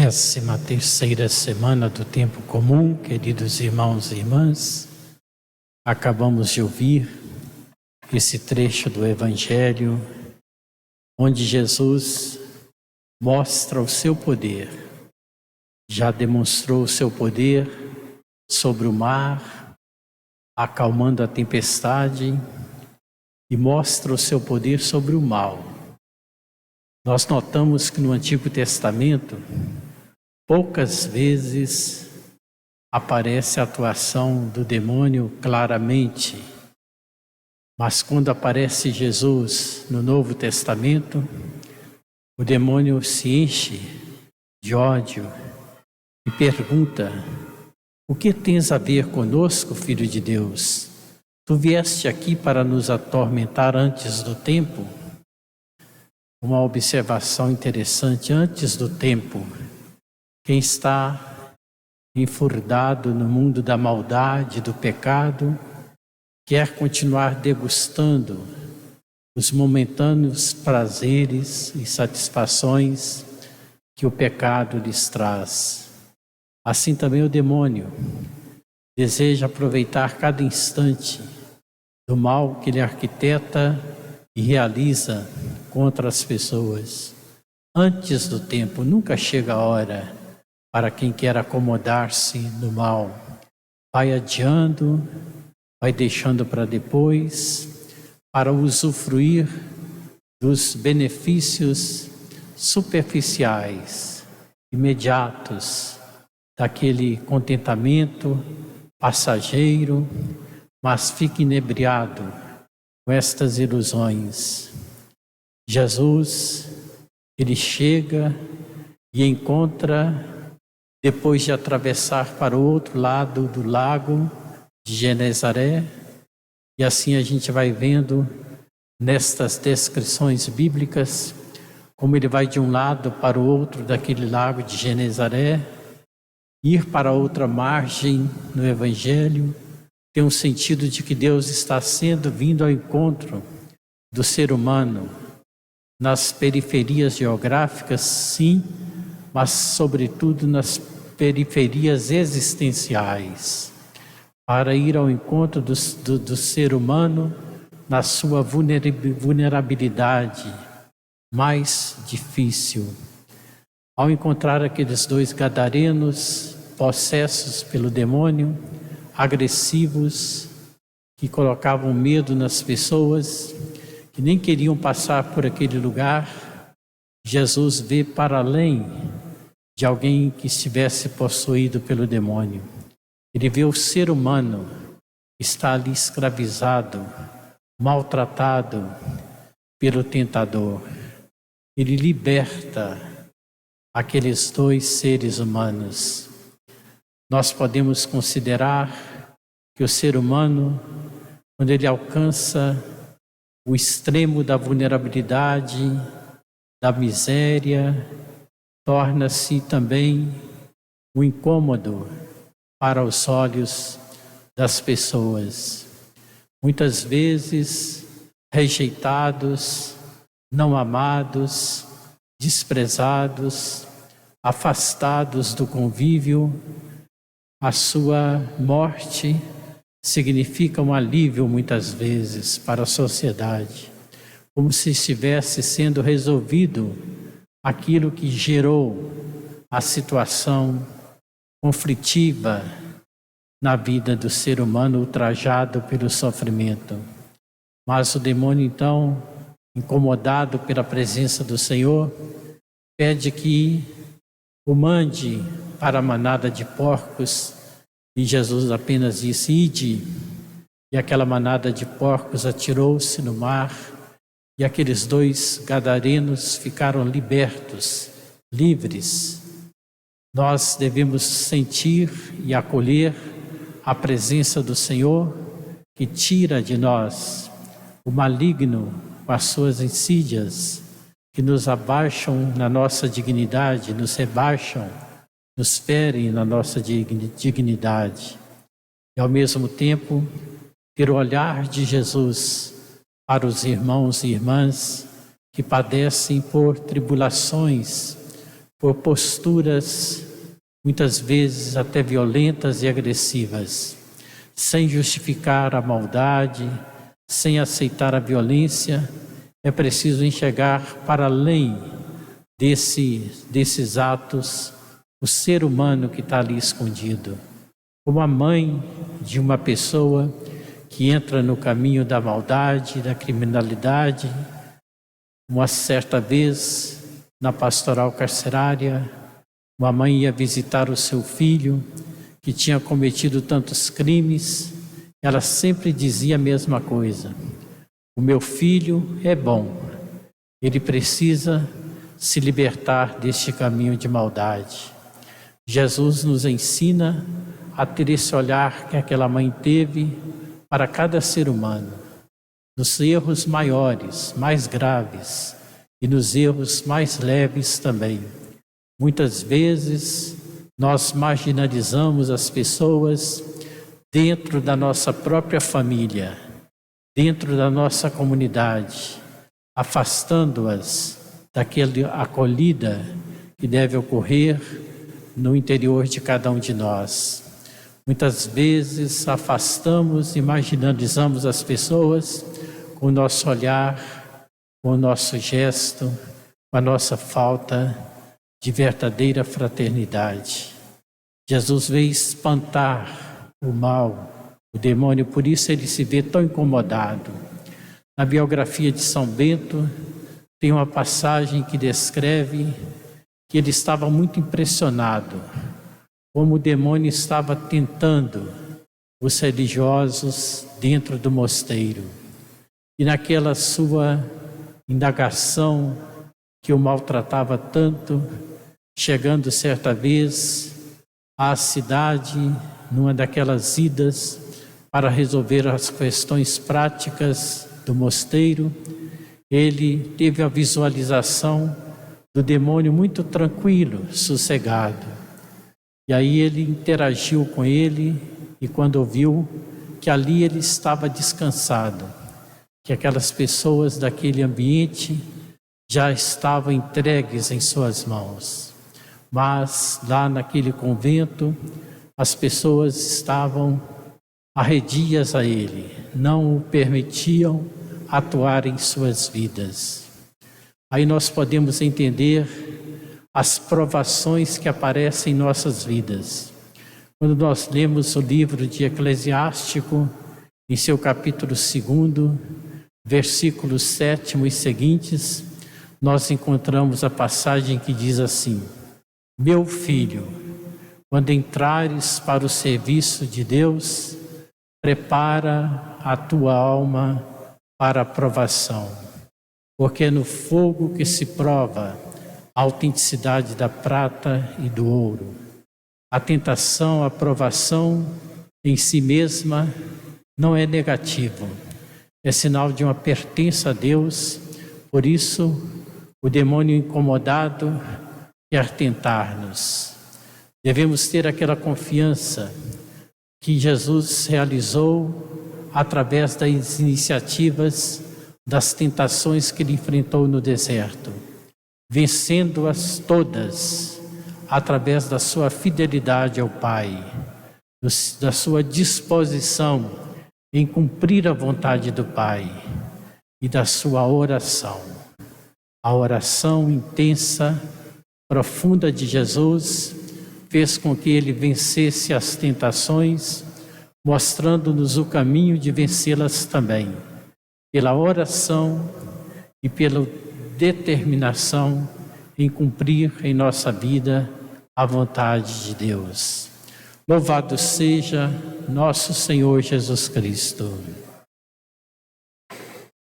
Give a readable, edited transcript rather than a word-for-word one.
13ª semana do tempo comum, queridos irmãos e irmãs. Acabamos de ouvir esse trecho do Evangelho, onde Jesus mostra o seu poder. Já demonstrou o seu poder sobre o mar, acalmando a tempestade, e mostra o seu poder sobre o mal. Nós notamos que no Antigo Testamento, poucas vezes aparece a atuação do demônio claramente, mas quando aparece Jesus no Novo Testamento, o demônio se enche de ódio e pergunta: o que tens a ver conosco, Filho de Deus? Tu vieste aqui para nos atormentar antes do tempo? Uma observação interessante: antes do tempo, quem está enfurdado no mundo da maldade, do pecado, quer continuar degustando os momentâneos prazeres e satisfações que o pecado lhes traz. Assim também o demônio deseja aproveitar cada instante do mal que ele arquiteta e realiza contra as pessoas. Antes do tempo, nunca chega a hora para quem quer acomodar-se no mal. Vai adiando, vai deixando para depois, para usufruir dos benefícios superficiais, imediatos, daquele contentamento passageiro, mas fica inebriado com estas ilusões. Jesus, ele chega e encontra, depois de atravessar para o outro lado do lago de Genezaré, e assim a gente vai vendo nestas descrições bíblicas como ele vai de um lado para o outro daquele lago de Genezaré, ir para outra margem no Evangelho. Tem um sentido de que Deus está vindo ao encontro do ser humano nas periferias geográficas, sim, mas sobretudo nas periferias existenciais, para ir ao encontro do ser humano na sua vulnerabilidade mais difícil. Ao encontrar aqueles dois gadarenos possessos pelo demônio, agressivos, que colocavam medo nas pessoas, que nem queriam passar por aquele lugar, Jesus vê para além de alguém que estivesse possuído pelo demônio. Ele vê o ser humano que está ali escravizado, maltratado pelo tentador. Ele liberta aqueles dois seres humanos. Nós podemos considerar que o ser humano, quando ele alcança o extremo da vulnerabilidade, da miséria, torna-se também um incômodo para os olhos das pessoas. Muitas vezes rejeitados, não amados, desprezados, afastados do convívio. A sua morte significa um alívio muitas vezes para a sociedade, como se estivesse sendo resolvido aquilo que gerou a situação conflitiva na vida do ser humano ultrajado pelo sofrimento. Mas o demônio, então, incomodado pela presença do Senhor, pede que o mande para a manada de porcos, e Jesus apenas disse: ide. E aquela manada de porcos atirou-se no mar, e aqueles dois gadarenos ficaram libertos, livres. Nós devemos sentir e acolher a presença do Senhor, que tira de nós o maligno com as suas insídias, que nos abaixam na nossa dignidade, nos rebaixam, nos ferem na nossa dignidade. E ao mesmo tempo, ter o olhar de Jesus para os irmãos e irmãs que padecem por tribulações, por posturas muitas vezes até violentas e agressivas, sem justificar a maldade, sem aceitar a violência. É preciso enxergar para além desses atos o ser humano que está ali escondido. Como a mãe de uma pessoa que entra no caminho da maldade, da criminalidade. Uma certa vez, na pastoral carcerária, uma mãe ia visitar o seu filho, que tinha cometido tantos crimes. Ela sempre dizia a mesma coisa: o meu filho é bom, ele precisa se libertar deste caminho de maldade. Jesus nos ensina a ter esse olhar que aquela mãe teve para cada ser humano, nos erros maiores, mais graves, e nos erros mais leves também. Muitas vezes nós marginalizamos as pessoas dentro da nossa própria família, dentro da nossa comunidade, afastando-as daquela acolhida que deve ocorrer no interior de cada um de nós. Muitas vezes afastamos e marginalizamos as pessoas com o nosso olhar, com o nosso gesto, com a nossa falta de verdadeira fraternidade. Jesus veio espantar o mal, o demônio, por isso ele se vê tão incomodado. Na biografia de São Bento, tem uma passagem que descreve que ele estava muito impressionado, como o demônio estava tentando os religiosos dentro do mosteiro. E naquela sua indagação que o maltratava tanto, chegando certa vez à cidade, numa daquelas idas para resolver as questões práticas do mosteiro, ele teve a visualização do demônio muito tranquilo, sossegado. E aí ele interagiu com ele e quando viu que ali ele estava descansado, que aquelas pessoas daquele ambiente já estavam entregues em suas mãos. Mas lá naquele convento, as pessoas estavam arredias a ele, não o permitiam atuar em suas vidas. Aí nós podemos entender as provações que aparecem em nossas vidas. Quando nós lemos o livro de Eclesiástico, em seu capítulo 2, versículos 7 e seguintes, nós encontramos a passagem que diz assim: meu filho, quando entrares para o serviço de Deus, prepara a tua alma para a provação, porque é no fogo que se prova a autenticidade da prata e do ouro. A tentação, a provação em si mesma não é negativo, é sinal de uma pertença a Deus. Por isso, o demônio incomodado quer tentar-nos. Devemos ter aquela confiança que Jesus realizou através das iniciativas, das tentações que ele enfrentou no deserto, vencendo-as todas através da sua fidelidade ao Pai, da sua disposição em cumprir a vontade do Pai e da sua oração. A oração intensa, profunda de Jesus fez com que ele vencesse as tentações, mostrando-nos o caminho de vencê-las também, pela oração e pela determinação em cumprir em nossa vida a vontade de Deus. Louvado seja nosso Senhor Jesus Cristo.